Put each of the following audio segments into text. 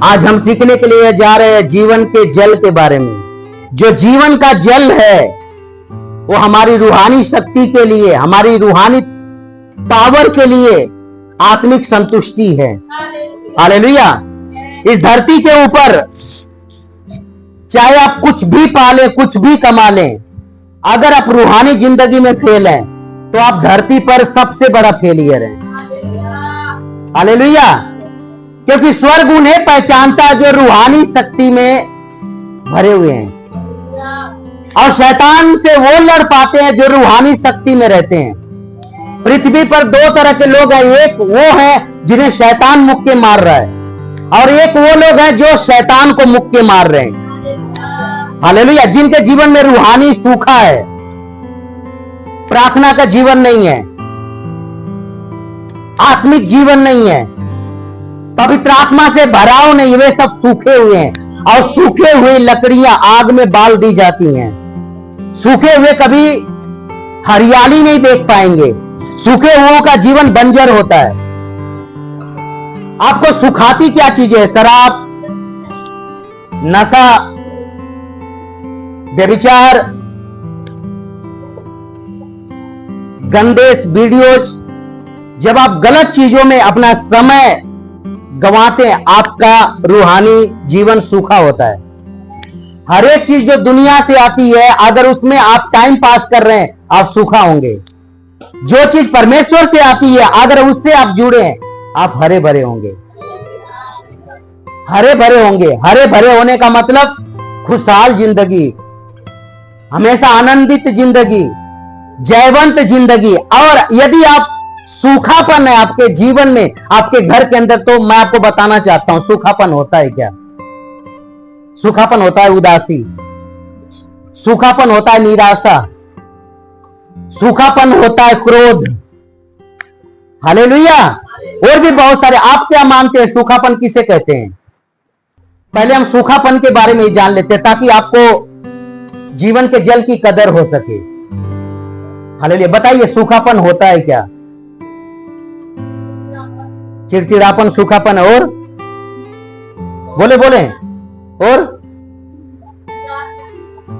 आज हम सीखने के लिए जा रहे हैं जीवन के जल के बारे में। जो जीवन का जल है वो हमारी रूहानी शक्ति के लिए, हमारी रूहानी पावर के लिए आत्मिक संतुष्टि है। हालेलुया। इस धरती के ऊपर चाहे आप कुछ भी पालें, कुछ भी कमा लें, अगर आप रूहानी जिंदगी में फेल हैं तो आप धरती पर सबसे बड़ा फेलियर हैं। हालेलुया। क्योंकि स्वर्ग उन्हें पहचानता है जो रूहानी शक्ति में भरे हुए हैं, और शैतान से वो लड़ पाते हैं जो रूहानी शक्ति में रहते हैं। पृथ्वी पर दो तरह के लोग हैं, एक वो है जिन्हें शैतान मुक्के मार रहा है, और एक वो लोग हैं जो शैतान को मुक्के मार रहे हैं। हालेलुया। जिनके जीवन में रूहानी सूखा है, प्रार्थना का जीवन नहीं है, आत्मिक जीवन नहीं है, पवित्र आत्मा से भराव नहीं, वे सब सूखे हुए हैं। और सूखे हुए लकड़ियां आग में बाल दी जाती हैं। सूखे हुए कभी हरियाली नहीं देख पाएंगे। सूखे हुओं का जीवन बंजर होता है। आपको सुखाती क्या चीजें है? शराब, नशा, व्यभिचार, गंदे वीडियोज। जब आप गलत चीजों में अपना समय गंवाते हैं, आपका रूहानी जीवन सूखा होता है। हर एक चीज जो दुनिया से आती है, अगर उसमें आप टाइम पास कर रहे हैं, आप सूखा होंगे। जो चीज परमेश्वर से आती है, अगर उससे आप जुड़े हैं, आप हरे भरे होंगे। हरे भरे होंगे। हरे भरे होने का मतलब खुशहाल जिंदगी, हमेशा आनंदित जिंदगी, जयवंत जिंदगी। और यदि आप सूखापन है आपके जीवन में, आपके घर के अंदर, तो मैं आपको बताना चाहता हूं सूखापन होता है क्या। सूखापन होता है उदासी, सूखापन होता है निराशा, सूखापन होता है क्रोध। हालेलुया। और भी बहुत सारे। आप क्या मानते हैं सूखापन किसे कहते हैं? पहले हम सूखापन के बारे में जान लेते हैं ताकि आपको जीवन के जल की कदर हो सके। हालेलुया। बताइए सूखापन होता है क्या? चिड़चिड़ापन सूखापन, और बोले बोले, और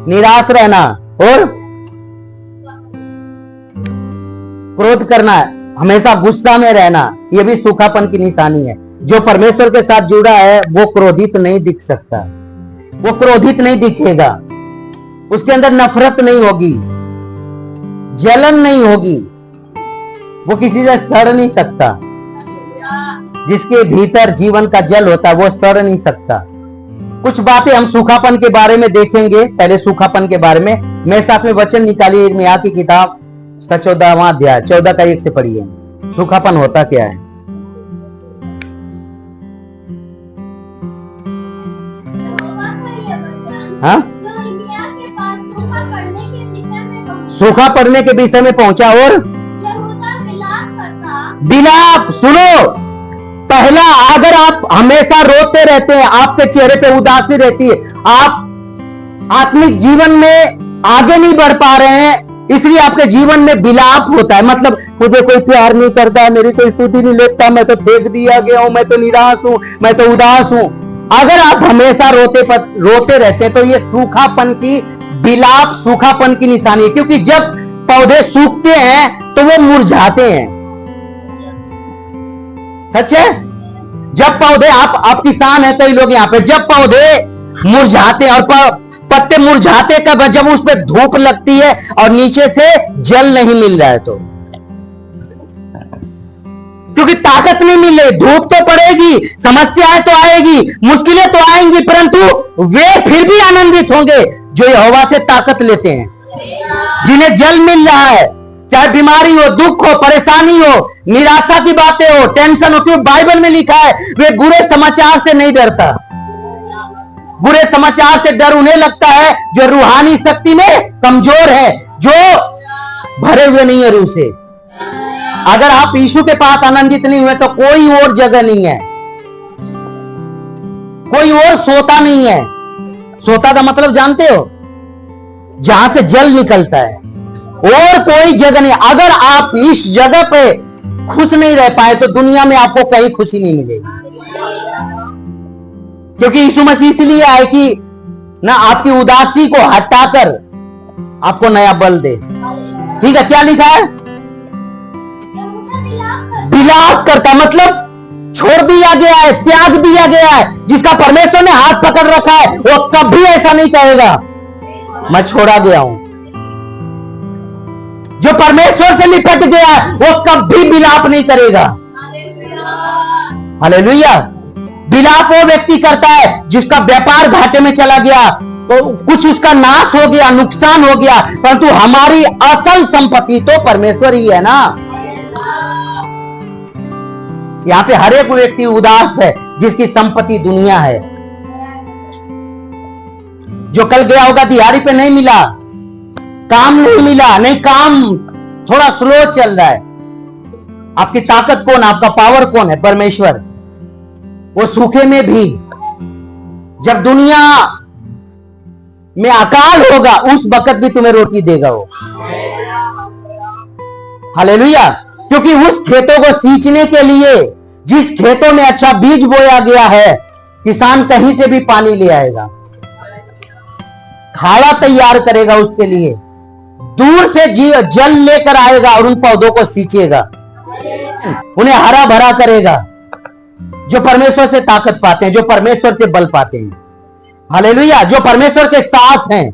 निराश रहना, और क्रोध करना, हमेशा गुस्सा में रहना, यह भी सूखापन की निशानी है। जो परमेश्वर के साथ जुड़ा है वो क्रोधित नहीं दिख सकता, वो क्रोधित नहीं दिखेगा, उसके अंदर नफरत नहीं होगी, जलन नहीं होगी, वो किसी से सड़ नहीं सकता। जिसके भीतर जीवन का जल होता है वो सड़ नहीं सकता। कुछ बातें हम सूखापन के बारे में देखेंगे। पहले सूखापन के बारे में मेरे साथ में वचन निकालिए, यिर्मयाह की किताब का 14वां अध्याय 14 का 1 से पढ़िए। सूखापन होता क्या है? हाँ, सूखा पड़ने के विषय में पहुंचा और विलाप। सुनो, पहला, अगर आप हमेशा रोते रहते हैं, आपके चेहरे पे उदासी रहती है, आप आत्मिक जीवन में आगे नहीं बढ़ पा रहे हैं, इसलिए आपके जीवन में विलाप होता है। मतलब मुझे कोई प्यार नहीं करता, मेरी कोई सुधि नहीं लेता, मैं तो फेंक दिया गया हूं, मैं तो निराश हूं, मैं तो उदास हूं। अगर आप हमेशा रोते रहते हैं तो ये सूखापन की, विलाप सूखापन की निशानी है। क्योंकि जब पौधे सूखते हैं तो वो मुरझाते हैं। सच है। जब पौधे, आप किसान है कई लोग यहाँ पे, जब पौधे मुरझाते हैं, और पत्ते मुरझाते कब? जब उस पर धूप लगती है और नीचे से जल नहीं मिल रहा है तो, क्योंकि ताकत नहीं मिल रही। धूप तो पड़ेगी, समस्याएं तो आएगी, मुश्किलें तो आएंगी, परंतु वे फिर भी आनंदित होंगे जो यहोवा से ताकत लेते हैं, जिन्हें जल मिल रहा है। चाहे बीमारी हो, दुख हो, परेशानी हो, निराशा की बातें हो, टेंशन हो, क्योंकि बाइबल में लिखा है वे बुरे समाचार से नहीं डरता। बुरे समाचार से डर उन्हें लगता है जो रूहानी शक्ति में कमजोर है, जो भरे हुए नहीं है रूह से। अगर आप यीशु के पास आनंदित नहीं हुए तो कोई और जगह नहीं है, कोई और सोता नहीं है। सोता का मतलब जानते हो? जहां से जल निकलता है, और कोई जगह नहीं। अगर आप इस जगह पे खुश नहीं रह पाए तो दुनिया में आपको कहीं खुशी नहीं मिलेगी। क्योंकि यीशु मसीह इसलिए आए कि ना आपकी उदासी को हटाकर आपको नया बल दे। ठीक है, क्या लिखा है? विलाप करता, मतलब छोड़ दिया गया है, त्याग दिया गया है। जिसका परमेश्वर ने हाथ पकड़ रखा है वो कभी ऐसा नहीं कहेगा मैं छोड़ा गया हूं। जो परमेश्वर से लिपट गया है वो कभी विलाप नहीं करेगा। हालेलुया। विलाप वो व्यक्ति करता है जिसका व्यापार घाटे में चला गया, तो कुछ उसका नाश हो गया, नुकसान हो गया, परंतु हमारी असल संपत्ति तो परमेश्वर ही है ना। यहां पे हर एक व्यक्ति उदास है जिसकी संपत्ति दुनिया है। जो कल गया होगा दिहाड़ी पे नहीं मिला, काम नहीं मिला, नहीं काम थोड़ा स्लो चल रहा है। आपकी ताकत कौन, आपका पावर कौन है? परमेश्वर। वो सूखे में भी, जब दुनिया में अकाल होगा उस वक्त भी तुम्हें रोटी देगा वो। हालेलुया। क्योंकि उस खेतों को सींचने के लिए जिस खेतों में अच्छा बीज बोया गया है, किसान कहीं से भी पानी ले आएगा, खाड़ा तैयार करेगा, उसके लिए दूर से जल लेकर आएगा और उन पौधों को सींचेगा, उन्हें हरा भरा करेगा। जो परमेश्वर से ताकत पाते हैं, जो परमेश्वर से बल पाते हैं, हालेलुया, जो परमेश्वर के साथ हैं।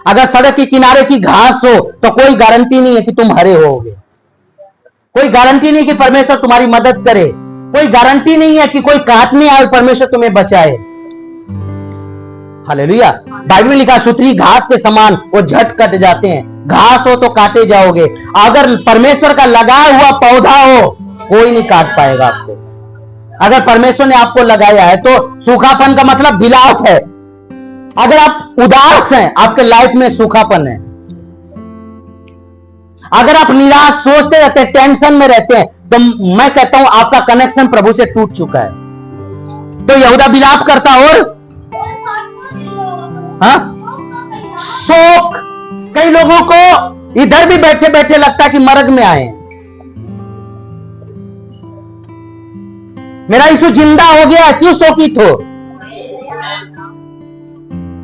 अगर सड़क के किनारे की घास हो तो कोई गारंटी नहीं है कि तुम हरे होगे, कोई गारंटी नहीं कि परमेश्वर तुम्हारी मदद करे, कोई गारंटी नहीं है कि कोई काटने आए और परमेश्वर तुम्हें बचाए। हालेलुया। बाइबल में लिखा सुतरी घास के समान वो झट कट जाते हैं, घास हो तो काटे जाओगे। अगर परमेश्वर का लगाया हुआ पौधा हो कोई नहीं काट पाएगा आपको। अगर परमेश्वर ने आपको लगाया है तो सूखापन का मतलब विलाप है। अगर आप उदास हैं, आपके लाइफ में सूखापन है। अगर आप निराश सोचते रहते हैं, टेंशन में रहते हैं, तो मैं कहता हूं आपका कनेक्शन प्रभु से टूट चुका है। तो यहूदा विलाप करता और शोक। कई लोगों को इधर भी बैठे बैठे लगता है कि मर्ग में आए, मेरा यीशु जिंदा हो गया, क्यों शोकित हो?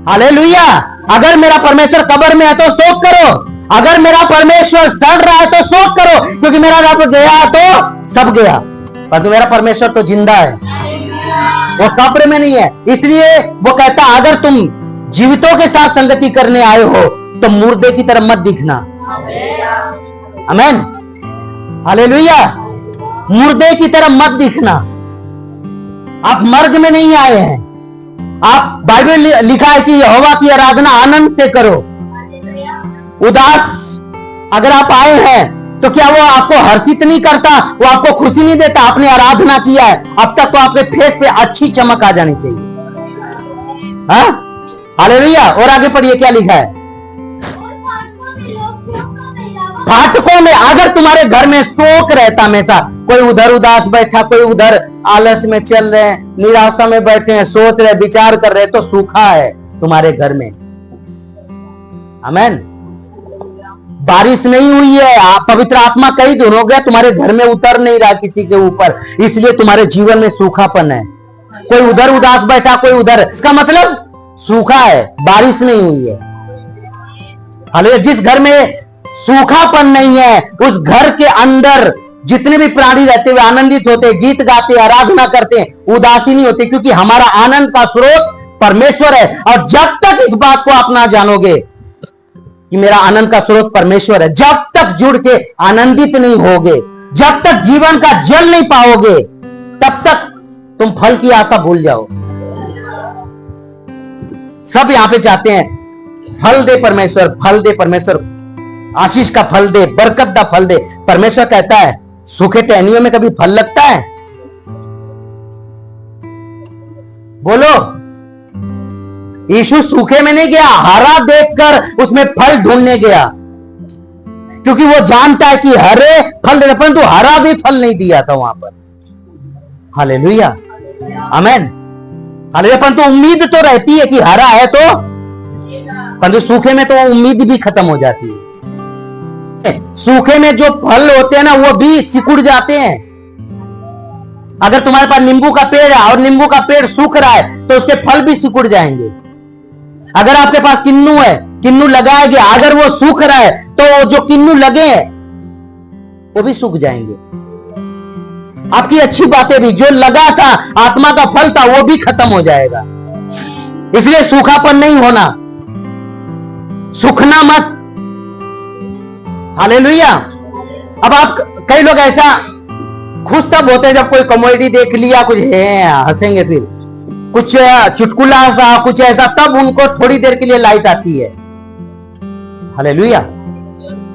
हालेलुया। अगर मेरा परमेश्वर कब्र में है तो शोक करो, अगर मेरा परमेश्वर सड़ रहा है तो शोक करो, क्योंकि मेरा रब गया तो सब गया, परंतु मेरा परमेश्वर तो जिंदा है, वो कब्र में नहीं है। इसलिए वो कहता अगर तुम जीवितों के साथ संगति करने आए हो तो मुर्दे की तरफ मत दिखना। आमीन। हालेलुया। मुर्दे की तरफ मत दिखना। आप मर्ग में नहीं आए हैं। आप बाइबल लिखा है कि यहोवा की आराधना आनंद से करो। उदास अगर आप आए हैं तो क्या वो आपको हर्षित नहीं करता, वो आपको खुशी नहीं देता? आपने आराधना किया है, अब तक तो आपके फेस पे अच्छी चमक आ जानी चाहिए। हाँ, हालेलुया। और आगे पढ़िए क्या लिखा है। फाटकों में अगर तुम्हारे घर में शोक रहता हमेशा, कोई उधर उदास बैठा, कोई उधर आलस में चल रहे हैं, निराशा में बैठे हैं, सोच रहे, विचार कर रहे, तो सूखा है तुम्हारे घर में। आमीन। बारिश नहीं हुई है, पवित्र आत्मा कई दिन हो गया तुम्हारे घर में उतर नहीं रहा किसी के ऊपर, इसलिए तुम्हारे जीवन में सूखापन है। कोई उधर उदास बैठा, कोई उधर, इसका मतलब सूखा है, बारिश नहीं हुई है। हालेलुया। जिस घर में सूखापन नहीं है उस घर के अंदर जितने भी प्राणी रहते हुए आनंदित होते, गीत गाते, आराधना करते, उदासी नहीं होते, क्योंकि हमारा आनंद का स्रोत परमेश्वर है। और जब तक इस बात को आप ना जानोगे कि मेरा आनंद का स्रोत परमेश्वर है, जब तक जुड़ के आनंदित नहीं होगे, जब तक जीवन का जल नहीं पाओगे, तब तक तुम फल की आशा भूल जाओ। सब यहां पे चाहते हैं फल दे परमेश्वर, फल दे परमेश्वर, आशीष का फल दे, बरकत का फल दे। परमेश्वर कहता है सूखे टहनियों में कभी फल लगता है? बोलो। यीशु सूखे में नहीं गया, हरा देखकर उसमें फल ढूंढने गया, क्योंकि वो जानता है कि हरे फल दे, परंतु हरा भी फल नहीं दिया था वहां पर। हालेलुया। आमीन। हालेलुया। परंतु उम्मीद तो रहती है कि हरा है तो, परंतु सूखे में तो उम्मीद भी खत्म हो जाती है। सूखे में जो फल होते हैं ना वो भी सिकुड़ जाते हैं। अगर तुम्हारे पास नींबू का पेड़ है और नींबू का पेड़ सूख रहा है तो उसके फल भी सिकुड़ जाएंगे। अगर आपके पास किन्नू है, किन्नू लगाया गया, अगर वो सूख रहा है तो जो किन्नू लगे वो भी सूख जाएंगे। आपकी अच्छी बातें भी, जो लगा था आत्मा का फल था, वो भी खत्म हो जाएगा। इसलिए सूखापन नहीं होना, सूखना मत। हालेलुया। अब आप, कई लोग ऐसा खुश तब होते हैं जब कोई कॉमेडी देख लिया, कुछ है हंसेंगे, फिर कुछ चुटकुला सा, कुछ ऐसा, तब उनको थोड़ी देर के लिए लाइट आती है। हालेलुया,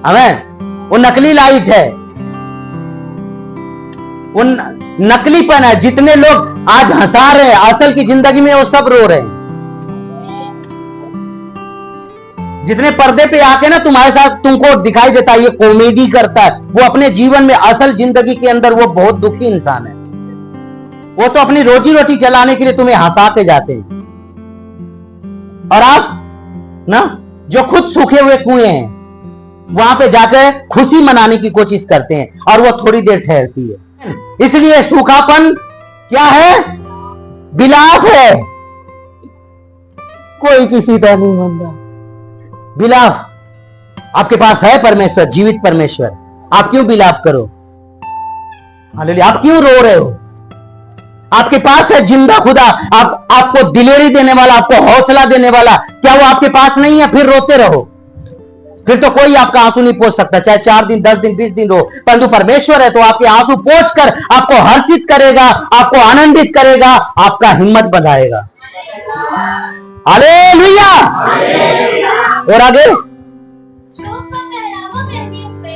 आमीन। वो नकली लाइट है, वो नकलीपन है। जितने लोग आज हंसा रहे हैं, असल की जिंदगी में वो सब रो रहे हैं। जितने पर्दे पे आके ना तुम्हारे साथ तुमको दिखाई देता है ये कॉमेडी करता है, वो अपने जीवन में, असल जिंदगी के अंदर वो बहुत दुखी इंसान है। वो तो अपनी रोजी रोटी चलाने के लिए तुम्हें हंसा के जाते हैं, और आप ना जो खुद सूखे हुए कुएं हैं वहां पे जाकर खुशी मनाने की कोशिश करते हैं, और वो थोड़ी देर ठहरती है। इसलिए सूखापन क्या है? बिलाप है। कोई किसी का नहीं मानता। बिलाप। आपके पास है परमेश्वर, जीवित परमेश्वर, आप क्यों बिलाप करो? हालेलुया। आप क्यों रो रहे हो? आपके पास है जिंदा खुदा, आपको दिलेरी देने वाला, आपको हौसला देने वाला, क्या वो आपके पास नहीं है? फिर रोते रहो, फिर तो कोई आपका आंसू नहीं पोंछ सकता, चाहे 4 दिन, 10 दिन, 20 दिन रो। परंतु परमेश्वर है तो आपके आंसू पोंछ कर आपको हर्षित करेगा, आपको आनंदित करेगा, आपका हिम्मत बढ़ाएगा। हालेलुया। और आगे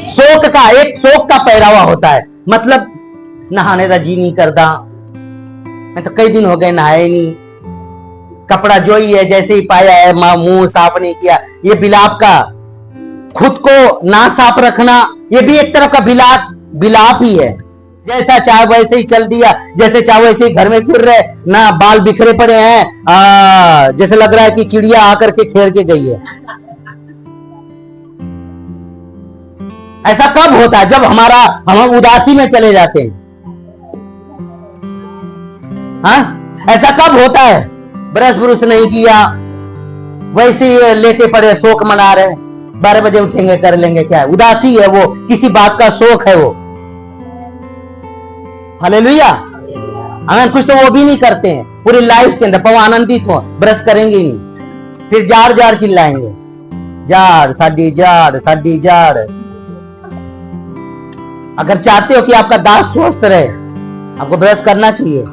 शोक का, एक शोक का पहरावा होता है। मतलब नहाने का जी नहीं करता, मैं तो कई दिन हो गए नहाए नहीं, कपड़ा जो ही है जैसे ही पाया है, मुंह साफ नहीं किया। ये बिलाप का, खुद को ना साफ रखना, ये भी एक तरफ का बिलाप ही है। जैसा चाहे वैसे ही चल दिया, जैसे चाहे वैसे ही घर में फिर रहे, ना बाल बिखरे पड़े हैं, जैसे लग रहा है कि चिड़िया आकर के खेल के गई है। ऐसा कब होता है? जब हम उदासी में चले जाते हैं। हाँ, ऐसा कब होता है? ब्रश ब्रुश नहीं किया, वैसे ही लेटे पड़े, शोक मना रहे, 12 बजे उठेंगे, कर लेंगे, क्या है? उदासी है वो, किसी बात का शोक है वो। हालेलुया, आमीन। कुछ तो वो भी नहीं करते हैं पूरी लाइफ के अंदर, पर वो आनंदित हो, ब्रश करेंगे ही नहीं, फिर जार जार चिल्लाएंगे, जार साडी जार साडी जार। अगर चाहते हो कि आपका दांत स्वस्थ रहे, आपको ब्रश करना चाहिए।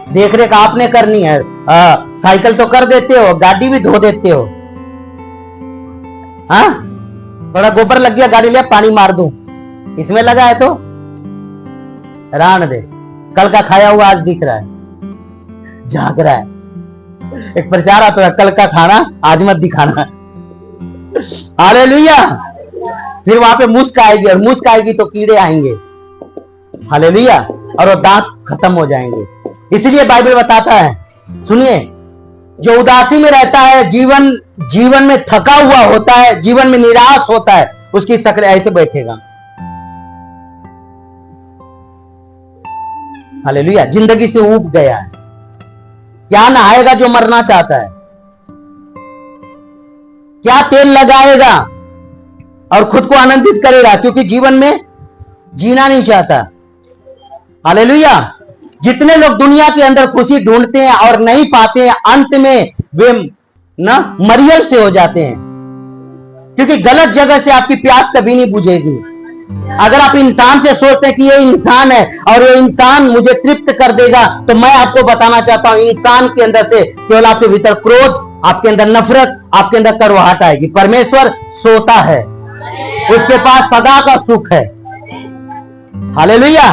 देख रेख आपने करनी है। साइकिल तो कर देते हो, गाड़ी भी धो देते हो। हाँ, थोड़ा गोबर लग गया, गाड़ी लिया, पानी मार दूं, इसमें लगा है तो रान दे। कल का खाया हुआ आज दिख रहा है, जाग रहा है। एक प्रचार आता है, कल का खाना आज मत दिखाना। हालेलुया। फिर वहां पे मुस्क आएगी, और मुस्क आएगी तो कीड़े आएंगे। हालेलुया। और वो दांत खत्म हो जाएंगे। इसलिए बाइबल बताता है, सुनिए, जो उदासी में रहता है, जीवन में थका हुआ होता है, जीवन में निराश होता है, उसकी शक्ल ऐसे बैठेगा। हालेलुया। जिंदगी से ऊब गया है। क्या नहाएगा जो मरना चाहता है? क्या तेल लगाएगा और खुद को आनंदित करेगा क्योंकि जीवन में जीना नहीं चाहता? हालेलुया। जितने लोग दुनिया के अंदर खुशी ढूंढते हैं और नहीं पाते हैं, अंत में वे ना मरियल से हो जाते हैं, क्योंकि गलत जगह से आपकी प्यास कभी नहीं बुझेगी। अगर आप इंसान से सोचते हैं कि ये इंसान है और ये इंसान मुझे तृप्त कर देगा, तो मैं आपको बताना चाहता हूं, इंसान के अंदर से केवल आपके भीतर क्रोध, आपके अंदर नफरत, आपके अंदर कड़वाहट आएगी। परमेश्वर सोता है, उसके पास सदा का सुख है। हालेलुया।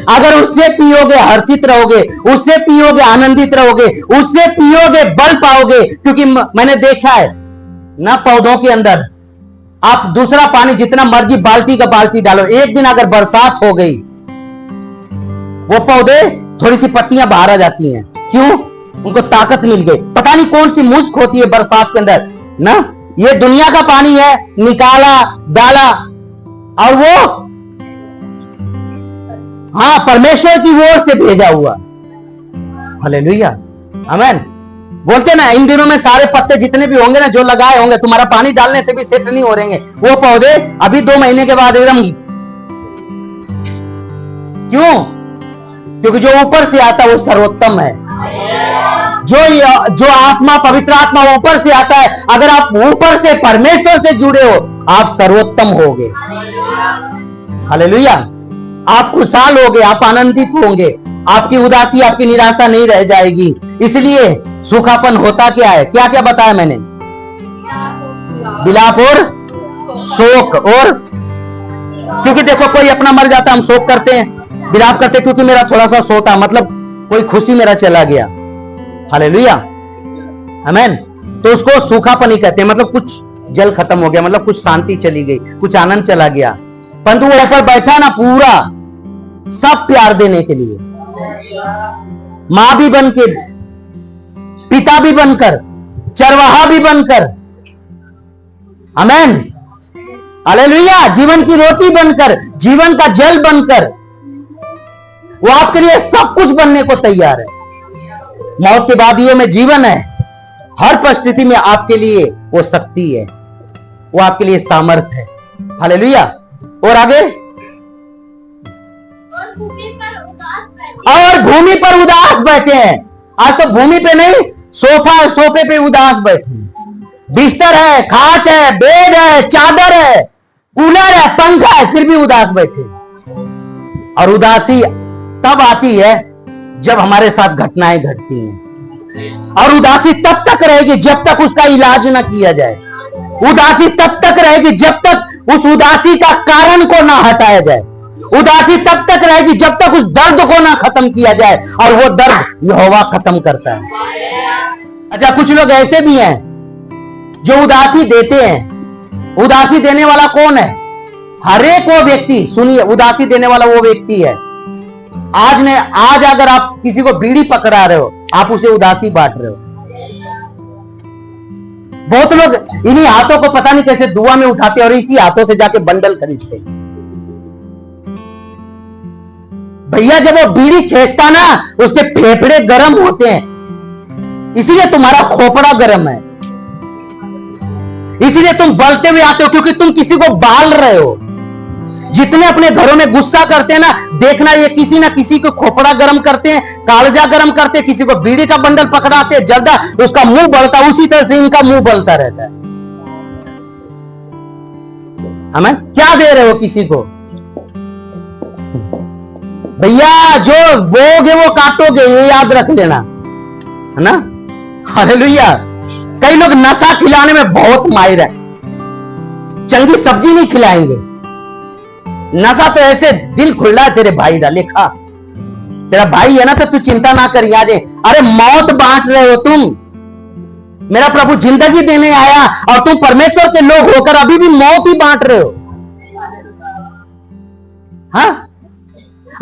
अगर उससे पियोगे हर्षित रहोगे, उससे पियोगे आनंदित रहोगे, उससे पियोगे बल पाओगे। क्योंकि मैंने देखा है ना, पौधों के अंदर आप दूसरा पानी जितना मर्जी बाल्टी का बाल्टी डालो, एक दिन अगर बरसात हो गई, वो पौधे थोड़ी सी पत्तियां बाहर आ जाती हैं। क्यों? उनको ताकत मिल गई। पता नहीं कौन सी मुश्क होती है बरसात के अंदर ना। ये दुनिया का पानी है, निकाला डाला, और वो हाँ, परमेश्वर की ओर से भेजा हुआ। हालेलुया, आमीन। बोलते ना, इन दिनों में सारे पत्ते जितने भी होंगे ना, जो लगाए होंगे, तुम्हारा पानी डालने से भी सेट नहीं हो रहेंगे वो पौधे, अभी 2 महीने के बाद एकदम। क्यों? क्योंकि जो ऊपर से आता है वो सर्वोत्तम है। जो आत्मा, पवित्र आत्मा ऊपर से आता है, अगर आप ऊपर से परमेश्वर से जुड़े हो, आप सर्वोत्तम होगे। हालेलुया, आप खुशहाल होगे, आप आनंदित होंगे, आपकी उदासी, आपकी निराशा नहीं रह जाएगी। इसलिए सूखापन होता क्या है, क्या क्या बताया मैंने? विलाप और शोक। और क्योंकि देखो, कोई अपना मर जाता, हम शोक करते हैं, विलाप करते, क्योंकि मेरा थोड़ा सा सोता, मतलब कोई खुशी मेरा चला गया। हालेलुया, आमीन। तो उसको सूखापन ही कहते हैं, मतलब कुछ जल खत्म हो गया, मतलब कुछ शांति चली गई, कुछ आनंद चला गया। परंतु वो ऊपर बैठा ना, पूरा सब प्यार देने के लिए, मां भी बन के, पिता भी बनकर, चरवाहा भी बनकर, आमीन, हालेलुया, जीवन की रोटी बनकर, जीवन का जल बनकर, वो आपके लिए सब कुछ बनने को तैयार है। मौत के वादियों में जीवन है। हर परिस्थिति में आपके लिए वो शक्ति है, वो आपके लिए सामर्थ है। हालेलुया। और आगे, और भूमि पर उदास बैठे हैं। आज तो भूमि पे नहीं, सोफे पे उदास बैठे हैं। बिस्तर है, खाट है, बेड है, चादर है, कूलर है, पंखा है, फिर भी उदास बैठे। और उदासी तब आती है जब हमारे साथ घटनाएं घटती हैं। और उदासी तब तक रहेगी जब तक उसका इलाज ना किया जाए। उदासी तब तक रहेगी जब तक उस उदासी का कारण को ना हटाया जाए। उदासी तब तक रहेगी जब तक उस दर्द को ना खत्म किया जाए, और वो दर्द यहोवा खत्म करता है। अच्छा, कुछ लोग ऐसे भी हैं जो उदासी देते हैं। उदासी देने वाला कौन है? हर एक वो व्यक्ति, सुनिए, उदासी देने वाला वो व्यक्ति है। आज अगर आप किसी को बीड़ी पकड़ा रहे हो, आप उसे उदासी बांट रहे हो। बहुत लोग इन्हीं हाथों को पता नहीं कैसे दुआ में उठाते और इसी हाथों से जाके बंडल खरीदते। भैया, जब वो बीड़ी खींचता ना, उसके फेफड़े गर्म होते हैं, इसीलिए तुम्हारा खोपड़ा गर्म है, इसीलिए तुम बलते हुए आते हो, क्योंकि तुम किसी को बाल रहे हो। जितने अपने घरों में गुस्सा करते हैं ना, देखना ये किसी ना किसी को खोपड़ा गर्म करते हैं, कालजा गर्म करते हैं, किसी को बीड़ी का बंडल पकड़ाते हैं, जर्दा, उसका मुंह बलता, उसी तरह से इनका मुंह बलता रहता है। हमें क्या दे रहे हो किसी को? भैया, जो बोगे वो काटोगे, ये याद रख लेना, है ना। हालेलुया। कई लोग नशा खिलाने में बहुत माहिर है, चंगी सब्जी नहीं खिलाएंगे। नशा तो ऐसे दिल खुला है तेरे भाई का, लिखा तेरा भाई है ना, तो तू चिंता ना करिए। आज अरे मौत बांट रहे हो तुम। मेरा प्रभु जिंदगी देने आया और तुम परमेश्वर के लोग होकर अभी भी मौत ही बांट रहे हो। हाँ,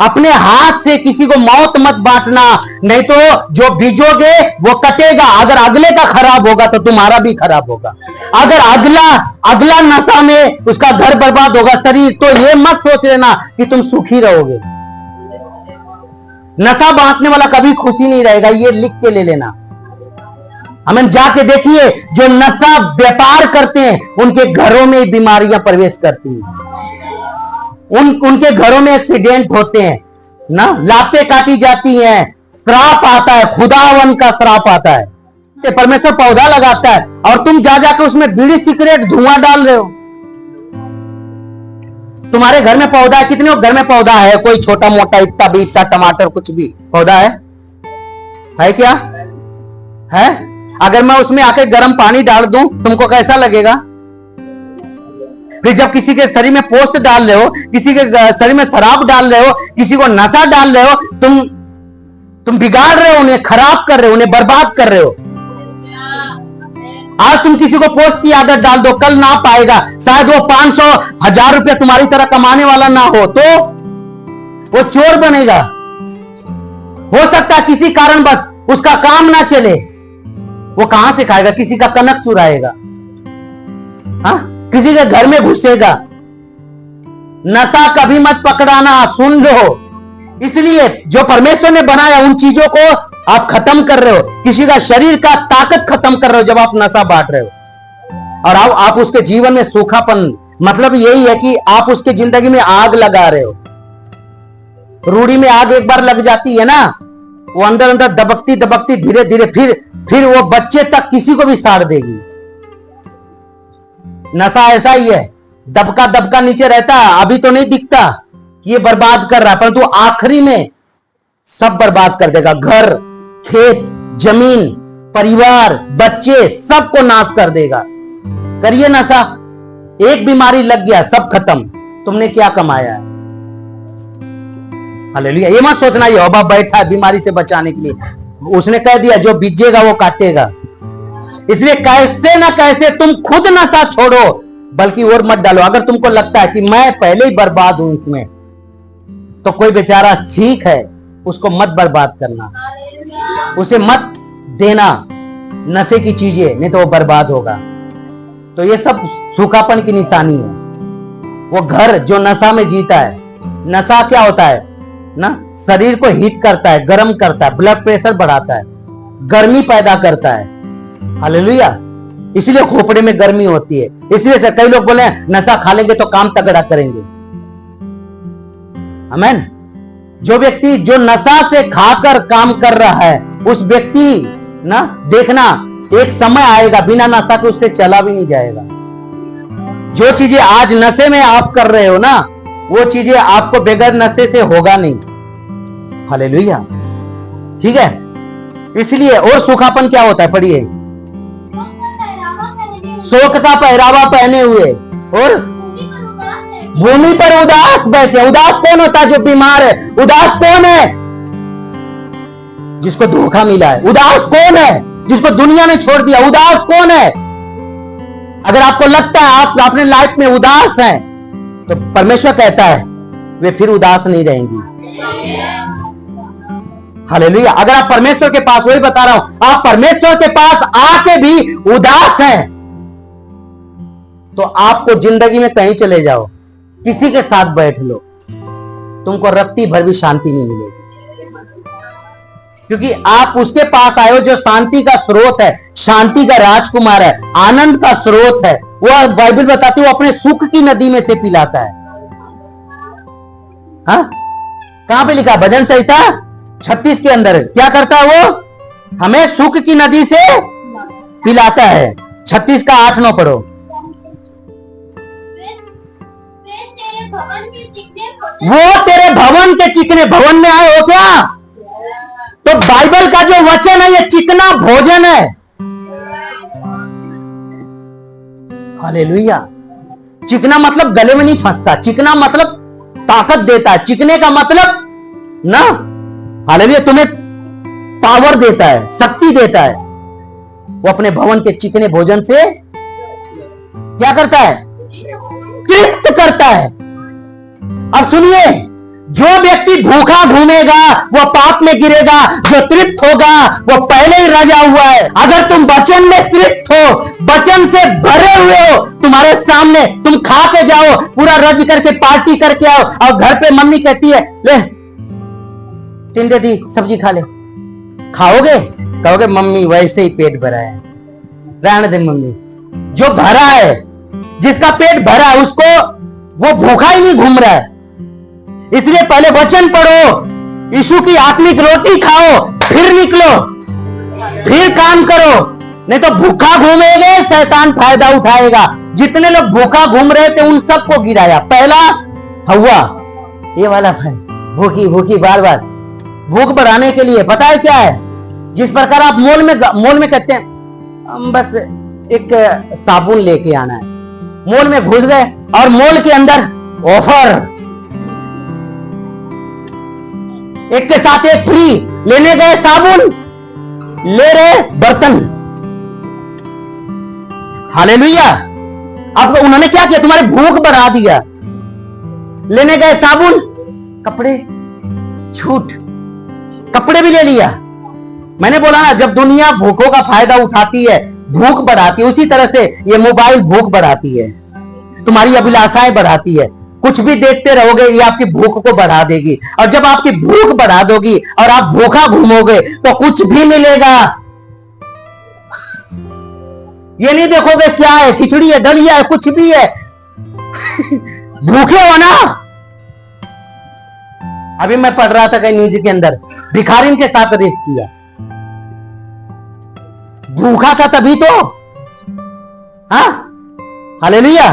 अपने हाथ से किसी को मौत मत बांटना, नहीं तो जो बीजोगे वो कटेगा। अगर अगले का खराब होगा तो तुम्हारा भी खराब होगा। अगर अगला नशा में उसका घर बर्बाद होगा, शरीर, तो ये मत सोच लेना कि तुम सुखी रहोगे। नशा बांटने वाला कभी खुशी नहीं रहेगा, ये लिख के ले लेना। हमें जाके देखिए, जो नशा व्यापार करते हैं उनके घरों में बीमारियां प्रवेश करती हैं, उनके घरों में एक्सीडेंट होते हैं ना, लातें काटी जाती हैं, श्राप आता है, खुदावन का श्राप आता है। परमेश्वर पौधा लगाता है और तुम जा जाकर उसमें बीड़ी सिगरेट धुआं डाल रहे हो। तुम्हारे घर में पौधा है, कितने घर में पौधा है? कोई छोटा मोटा, इतना भी, इतना टमाटर, कुछ भी पौधा है क्या? है? अगर मैं उसमें आके गर्म पानी डाल दूं, तुमको कैसा लगेगा? फिर जब किसी के शरीर में पोस्ट डाल रहे हो, किसी के शरीर में शराब डाल रहे हो, किसी को नशा डाल रहे हो, तुम बिगाड़ रहे हो, उन्हें खराब कर रहे हो, उन्हें बर्बाद कर रहे हो। आज तुम किसी को पोस्ट की आदत डाल दो, कल ना पाएगा, शायद वो 500 1000 रुपया तुम्हारी तरह कमाने वाला ना हो, तो वो चोर बनेगा। हो सकता है किसी कारण बस उसका काम ना चले, वो कहां से खाएगा? किसी का कनक चुराएगा, हाँ, किसी के घर में घुसेगा। नशा कभी मत पकड़ाना, सुन लो, इसलिए जो परमेश्वर ने बनाया उन चीजों को आप खत्म कर रहे हो। किसी का शरीर का ताकत खत्म कर रहे हो जब आप नशा बांट रहे हो। और आप उसके जीवन में सूखापन, मतलब यही है कि आप उसके जिंदगी में आग लगा रहे हो। रूढ़ी में आग एक बार लग जाती है ना, वो अंदर अंदर दबकती दबकती धीरे धीरे फिर वो बच्चे तक किसी को भी साड़ देगी। नशा ऐसा ही है, दबका दबका नीचे रहता है, अभी तो नहीं दिखता कि ये बर्बाद कर रहा है, परंतु आखिरी में सब बर्बाद कर देगा। घर, खेत, जमीन, परिवार, बच्चे, सबको नाश कर देगा। करिए नशा, एक बीमारी लग गया सब खत्म, तुमने क्या कमाया है? हालेलुया। ये मत सोचना ये यहोवा बैठा है बीमारी से बचाने के लिए, उसने कह दिया जो बीजेगा वो काटेगा। इसलिए कैसे ना कैसे तुम खुद नशा छोड़ो, बल्कि और मत डालो। अगर तुमको लगता है कि मैं पहले ही बर्बाद हूं इसमें, तो कोई बेचारा ठीक है, उसको मत बर्बाद करना, उसे मत देना नशे की चीजें, नहीं तो वो बर्बाद होगा। तो ये सब सूखापन की निशानी है। वो घर जो नशा में जीता है, नशा क्या होता है ना, शरीर को हीट करता है, गर्म करता है, ब्लड प्रेशर बढ़ाता है, गर्मी पैदा करता है। हालेलुया। इसलिए खोपड़े में गर्मी होती है। इसलिए से कई लोग बोले नशा खा लेंगे तो काम तगड़ा करेंगे। आमीन। जो व्यक्ति जो नशा से खाकर काम कर रहा है, उस व्यक्ति ना देखना एक समय आएगा बिना नशा के उससे चला भी नहीं जाएगा। जो चीजें आज नशे में आप कर रहे हो ना, वो चीजें आपको बगैर नशे से होगा नहीं। हालेलुया। ठीक है। इसलिए और सूखापन क्या होता है, पढ़िए। शोक का पहरावा पहने हुए और भूमि पर उदास बैठे। उदास कौन होता है? जो बीमार है। उदास कौन है? जिसको धोखा मिला है। उदास कौन है? जिसको दुनिया ने छोड़ दिया। उदास कौन है? अगर आपको लगता है आप अपने लाइफ में उदास हैं, तो परमेश्वर कहता है वे फिर उदास नहीं रहेंगी। हालेलुया। अगर आप परमेश्वर के पास, वही बता रहा हूं, आप परमेश्वर के पास आके भी उदास हैं, तो आपको जिंदगी में कहीं चले जाओ, किसी के साथ बैठ लो, तुमको रत्ती भर भी शांति नहीं मिलेगी। क्योंकि आप उसके पास आए हो जो शांति का स्रोत है, शांति का राजकुमार है, आनंद का स्रोत है। वो बाइबल बताती है वो अपने सुख की नदी में से पिलाता है। हाँ, कहां पे लिखा? भजन संहिता 36 के अंदर क्या करता है वो? हमें सुख की नदी से पिलाता है। 36 का 8-9 पढ़ो। वो तेरे भवन के चिकने, भवन में आए हो क्या? तो बाइबल का जो वचन है ये चिकना भोजन है। हालेलुया। चिकना मतलब गले में नहीं फंसता, चिकना मतलब ताकत देता है, चिकने का मतलब ना, हालेलुया, तुम्हें पावर देता है, शक्ति देता है। वो अपने भवन के चिकने भोजन से क्या करता है? तृप्त करता है। अब सुनिए, जो व्यक्ति भूखा घूमेगा वो पाप में गिरेगा, जो तृप्त होगा वो पहले ही रजा हुआ है। अगर तुम वचन में तृप्त हो, वचन से भरे हुए हो, तुम्हारे सामने तुम खा के जाओ, पूरा रज करके पार्टी करके आओ, और घर पे मम्मी कहती है ले टिंडे दी सब्जी खा ले, खाओगे? कहोगे मम्मी वैसे ही पेट भरा है, रहने दे मम्मी। जो भरा है, जिसका पेट भरा है, उसको वो भूखा ही नहीं घूम रहा है। इसलिए पहले वचन पढ़ो, यीशु की आत्मिक रोटी खाओ, फिर निकलो, फिर काम करो। नहीं तो भूखा घूमेंगे, शैतान फायदा उठाएगा। जितने लोग भूखा घूम रहे थे उन सबको गिराया। पहला हवा, ये वाला भूखी भूखी बार बार, भूख बढ़ाने के लिए पता है क्या है? जिस प्रकार आप मॉल में कहते हैं हम बस एक साबुन लेके आना है, मॉल में घुस गए और मॉल के अंदर ऑफर, एक के साथ एक फ्री, लेने गए साबुन, ले रहे बर्तन। हालेलुया। अब उन्होंने क्या किया? तुम्हारे भूख बढ़ा दिया। लेने गए साबुन, कपड़े, छूट, कपड़े भी ले लिया। मैंने बोला ना, जब दुनिया भूखों का फायदा उठाती है, भूख बढ़ाती है, उसी तरह से ये मोबाइल भूख बढ़ाती है, तुम्हारी अभिलाषाएं बढ़ाती है। कुछ भी देखते रहोगे, ये आपकी भूख को बढ़ा देगी। और जब आपकी भूख बढ़ा दोगी और आप भूखा घूमोगे तो कुछ भी मिलेगा। ये नहीं देखोगे क्या है, खिचड़ी है, दलिया है, कुछ भी है। भूखे हो ना। अभी मैं पढ़ रहा था कहीं न्यूज के अंदर, भिखारिन के साथ रेप किया। भूखा था तभी तो। हाँ, हालेलुया।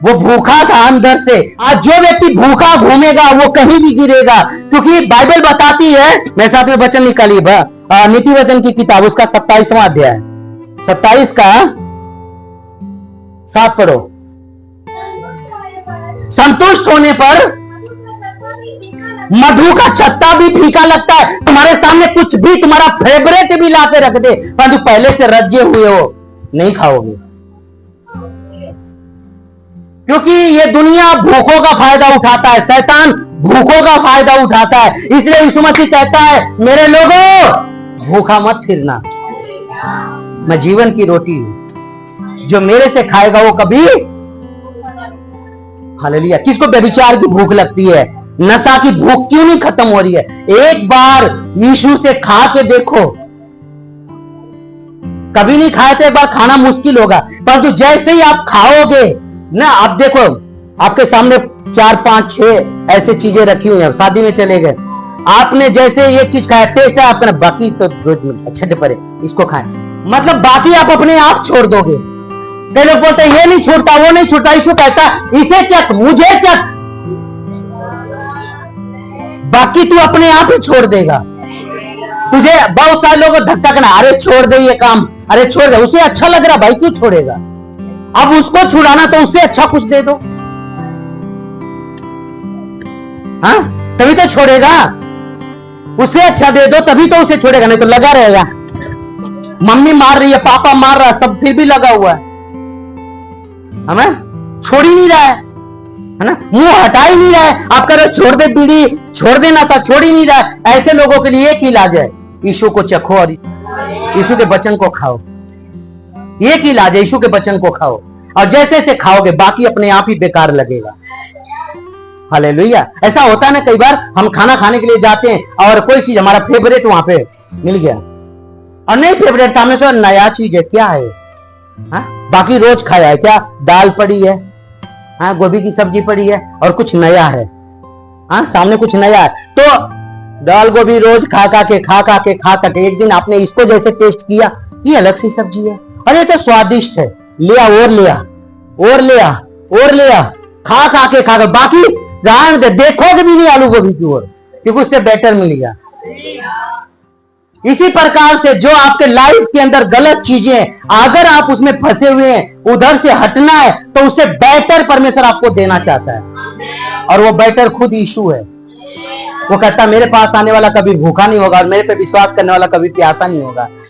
वो भूखा था अंदर से। आज जो व्यक्ति भूखा घूमेगा वो कहीं भी गिरेगा, क्योंकि बाइबल बताती है। मेरे साथ में वचन निकालिए, नीति वचन की किताब, उसका 27वां अध्याय, 27 का 7 पढ़ो। संतुष्ट होने पर मधु का छत्ता भी फीका लगता है। तुम्हारे सामने कुछ भी तुम्हारा फेवरेट भी लाके रख दे, परंतु पहले से रजे हुए हो नहीं खाओगे, क्योंकि ये दुनिया भूखों का फायदा उठाता है। शैतान भूखों का फायदा उठाता है। इसलिए यीशु मसीह कहता है, मेरे लोगों भूखा मत फिरना, मैं जीवन की रोटी हूं, जो मेरे से खाएगा वो कभी। हालेलुया। किसको व्यभिचार की भूख लगती है, नशा की भूख क्यों नहीं खत्म हो रही है? एक बार यीशु से खा के देखो। कभी नहीं खाए तो एक बार खाना मुश्किल होगा, परंतु जैसे ही आप खाओगे ना, आप देखो आपके सामने 4, 5, 6 ऐसे चीजें रखी हुई हैं। शादी में चले गए, आपने जैसे ये चीज खाया, टेस्ट है आपका, बाकी तो रोज छठे परे इसको खाएं, मतलब बाकी आप अपने आप छोड़ दोगे। कई लोग बोलते हैं ये नहीं छूटता, वो नहीं छूटता। यीशु कहता इसे चख, मुझे चख, बाकी तू अपने आप ही छोड़ देगा। तुझे बहुत सारे लोग धक्का करना, अरे छोड़ दे ये काम, अरे छोड़ दे, उसे अच्छा लग रहा भाई, क्यों छोड़ेगा? अब उसको छुड़ाना तो उससे अच्छा कुछ दे दो। हाँ, तभी तो छोड़ेगा। उससे अच्छा दे दो तभी तो उसे छोड़ेगा, नहीं तो लगा रहेगा। मम्मी मार रही है, पापा मार रहा है, सब फिर भी लगा हुआ है, हमें छोड़ ही नहीं रहा है ना, मुंह हटा ही नहीं रहा है। आप कह रहे छोड़ दे बीड़ी, छोड़ देना था, छोड़ ही नहीं रहा है। ऐसे लोगों के लिए एक इलाज है, यीशु को चखो और यीशु के वचन को खाओ। एक इलाज है, यीशु के वचन को खाओ, और जैसे से खाओगे बाकी अपने आप ही बेकार लगेगा। हालेलुया। ऐसा होता है ना, कई बार हम खाना खाने के लिए जाते हैं और कोई चीज हमारा फेवरेट वहां पे मिल गया, और नहीं फेवरेट था, हमें तो नया चीज है, क्या है? हाँ? बाकी रोज खाया है, क्या दाल पड़ी है, हाँ गोभी की सब्जी पड़ी है, और कुछ नया है, हाँ सामने कुछ नया है, तो दाल गोभी रोज खा के एक दिन आपने इसको जैसे टेस्ट किया, ये अलग सी सब्जी है, अरे तो स्वादिष्ट है, लिया और लिया और लिया और लिया, खा के बाकी जान दे, देखोगे भी नहीं आलू गोभी की ओर, क्योंकि उससे बेटर मिल गया। इसी प्रकार से जो आपके लाइफ के अंदर गलत चीजें, अगर आप उसमें फंसे हुए हैं, उधर से हटना है, तो उससे बेटर परमेश्वर आपको देना चाहता है, और वो बेटर खुद यीशु है। वो कहता है मेरे पास आने वाला कभी भूखा नहीं होगा, और मेरे पे विश्वास करने वाला कभी प्यासा नहीं होगा।